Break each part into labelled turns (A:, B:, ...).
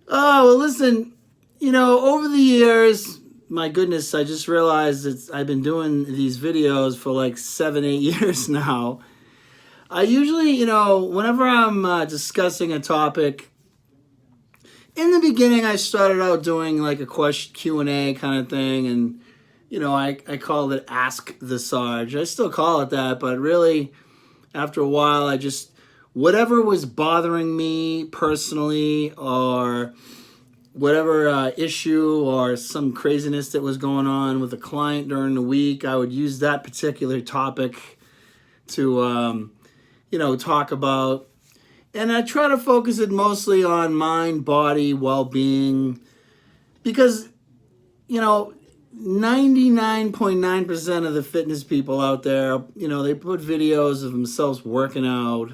A: Oh, well, listen, over the years, my goodness, I just realized I've been doing these videos for like 7, 8 years now. I usually, whenever I'm discussing a topic, in the beginning, I started out doing like a question Q&A kind of thing, and I called it Ask the Sarge. I still call it that, but really, after a while, I just whatever was bothering me personally, or whatever issue or some craziness that was going on with a client during the week, I would use that particular topic to talk about. And I try to focus it mostly on mind, body, well-being, because 99.9% of the fitness people out there, they put videos of themselves working out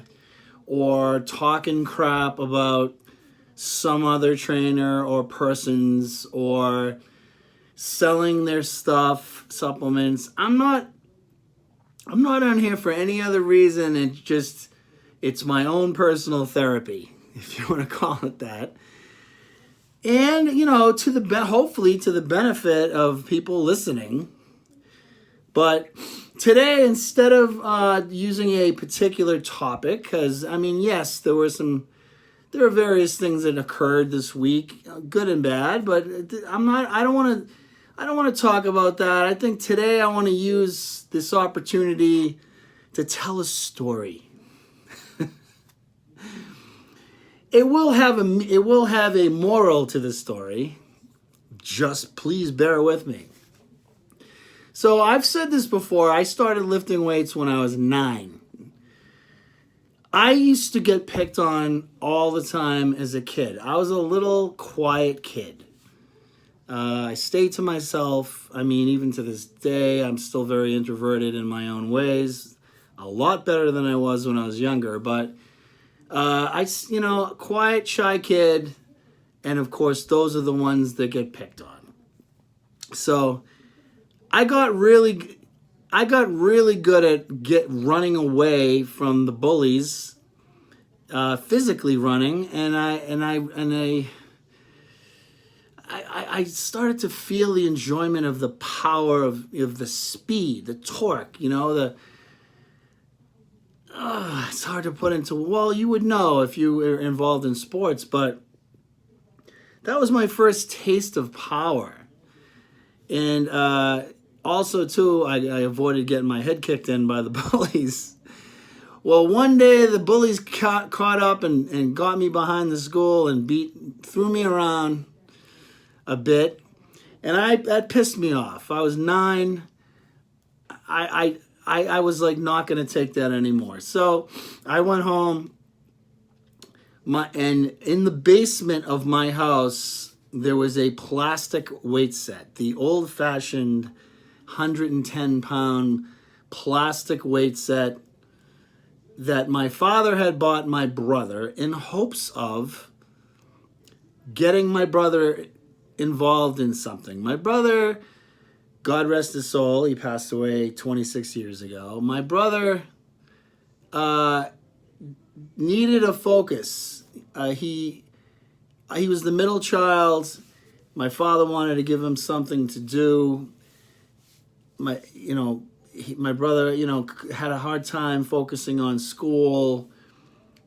A: or talking crap about some other trainer or persons, or selling their stuff, supplements. I'm not on here for any other reason. It's my own personal therapy, if you want to call it that. And hopefully to the benefit of people listening. But today, instead of using a particular topic, because yes, there are various things that occurred this week, good and bad, but I don't want to talk about that. I think today I want to use this opportunity to tell a story. It will have a moral to the story. Just please bear with me. So I've said this before. I started lifting weights when I was 9. I used to get picked on all the time as a kid. I was a little quiet kid. I stayed to myself. Even to this day, I'm still very introverted in my own ways. A lot better than I was when I was younger. But quiet, shy kid. And of course, those are the ones that get picked on. So I got really good at running away from the bullies, physically running, and I started to feel the enjoyment of the power of the speed, the torque. It's hard to put into. Well, you would know if you were involved in sports, but that was my first taste of power, and also, too, I avoided getting my head kicked in by the bullies. Well, one day the bullies caught up and got me behind the school and threw me around a bit, and that pissed me off. I was 9. I was like not going to take that anymore. So I went home. And in the basement of my house, there was a plastic weight set, the old-fashioned 110-pound plastic weight set that my father had bought my brother in hopes of getting my brother involved in something. My brother, God rest his soul, he passed away 26 years ago. My brother needed a focus. He was the middle child. My father wanted to give him something to do. My brother, had a hard time focusing on school,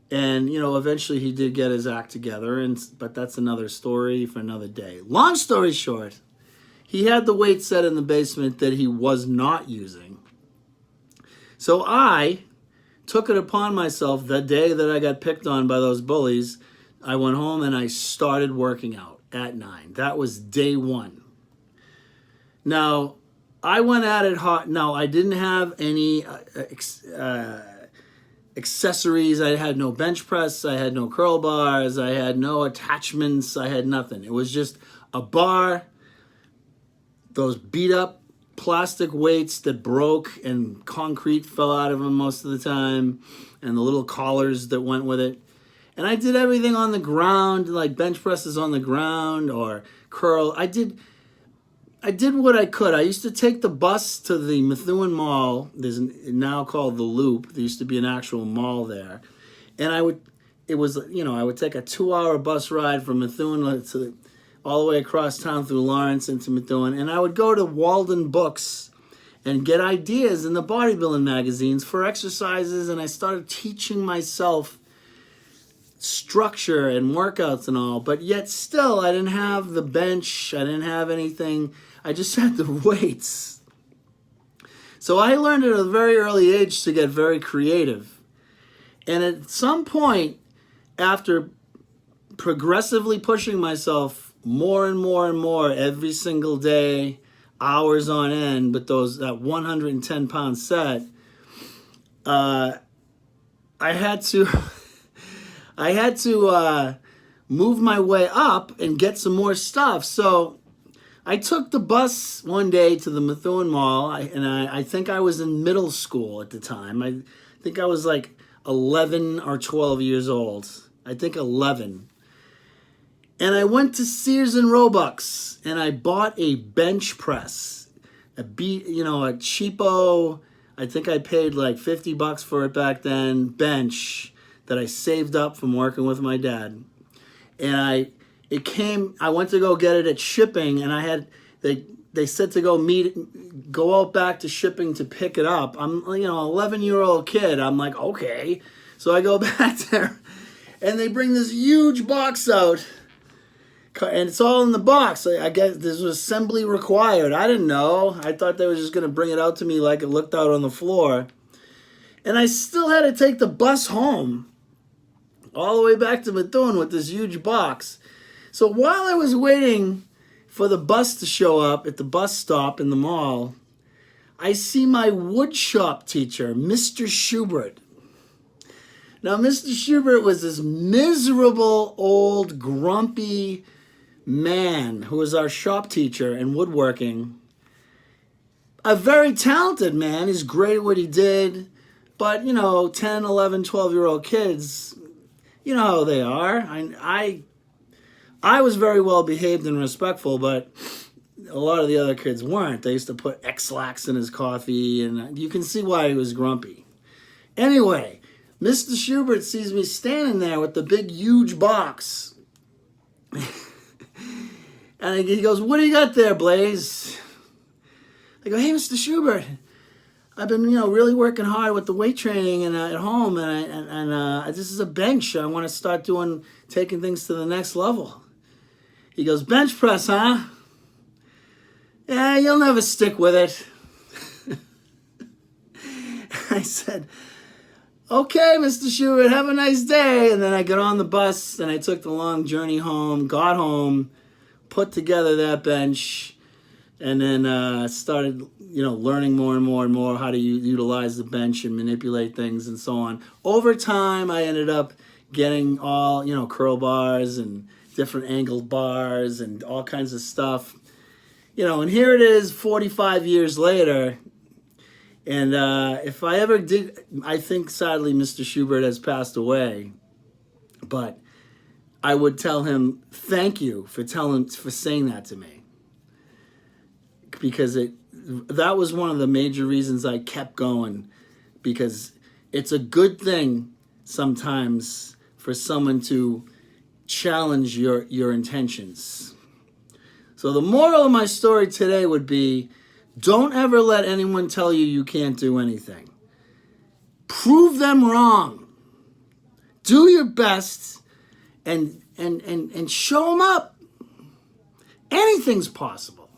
A: and eventually he did get his act together. But that's another story for another day. Long story short, he had the weight set in the basement that he was not using. So I took it upon myself the day that I got picked on by those bullies. I went home and I started working out at 9. That was day 1. Now, I went at it hard. No, I didn't have any accessories. I had no bench press. I had no curl bars. I had no attachments. I had nothing. It was just a bar, those beat up plastic weights that broke and concrete fell out of them most of the time, and the little collars that went with it. And I did everything on the ground, like bench presses on the ground or curl. I did what I could. I used to take the bus to the Methuen Mall. There's now called the Loop. There used to be an actual mall there. And I would it was, I would take a 2-hour bus ride from Methuen all the way across town through Lawrence into Methuen, and I would go to Walden Books and get ideas in the bodybuilding magazines for exercises, and I started teaching myself structure and workouts and all, but yet still I didn't have the bench, I didn't have anything, I just had the weights. So I learned at a very early age to get very creative. And at some point, after progressively pushing myself more and more and more every single day, hours on end, but that 110-pound set, I had to move my way up and get some more stuff. So I took the bus one day to the Methuen Mall, and I think I was in middle school at the time. I think I was like 11 or 12 years old. I think 11. And I went to Sears and Roebuck's, and I bought a bench press, a cheapo, I think I paid like $50 for it back then, bench that I saved up from working with my dad. And I went to go get it at shipping, and they said to go out back to shipping to pick it up. I'm, 11-year-old kid. I'm like, okay. So I go back there, and they bring this huge box out, and it's all in the box. I guess this was assembly required. I didn't know. I thought they were just going to bring it out to me like it looked out on the floor. And I still had to take the bus home, all the way back to Methuen with this huge box. So while I was waiting for the bus to show up at the bus stop in the mall, I see my woodshop teacher, Mr. Schubert. Now, Mr. Schubert was this miserable, old, grumpy man who was our shop teacher in woodworking. A very talented man. He's great at what he did. But, 10, 11, 12-year-old kids, you know how they are. I was very well behaved and respectful, but a lot of the other kids weren't. They used to put X-Lax in his coffee, and you can see why he was grumpy. Anyway, Mr. Schubert sees me standing there with the big, huge box. And he goes, "What do you got there, Blaze?" I go, "Hey, Mr. Schubert, I've been, really working hard with the weight training and at home, and this is a bench. I want to start taking things to the next level." He goes, "Bench press, huh? Yeah, you'll never stick with it." I said, "Okay, Mr. Schubert, have a nice day." And then I got on the bus, and I took the long journey home, got home, put together that bench, and then started, learning more and more and more how to utilize the bench and manipulate things and so on. Over time, I ended up getting all, curl bars and different angled bars and all kinds of stuff. And here it is 45 years later. And if I ever did, I think sadly Mr. Schubert has passed away. But I would tell him, thank you for saying that to me. Because that was one of the major reasons I kept going, because it's a good thing sometimes for someone to challenge your intentions. So the moral of my story today would be, don't ever let anyone tell you can't do anything. Prove them wrong. Do your best and show them up. Anything's possible.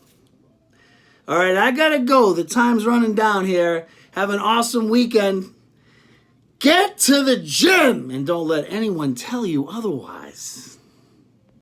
A: All right, I gotta go. The time's running down here. Have an awesome weekend. Get to the gym and don't let anyone tell you otherwise.